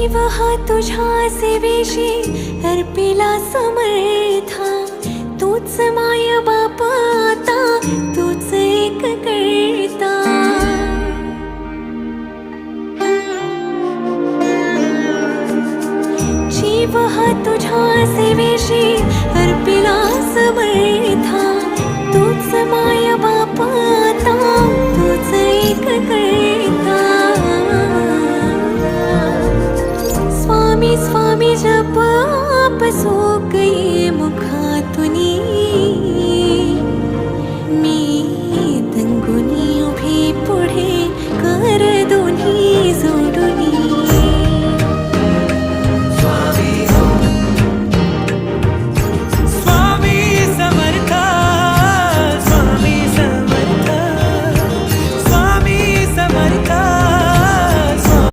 जीव हा तुझ्या सेवेशी अर्पिला समर्था, तूच माय बाप आता, तूच एक करता। जीव हा तुझ्या सेवेशी अर्पिला समर्था, तूच माय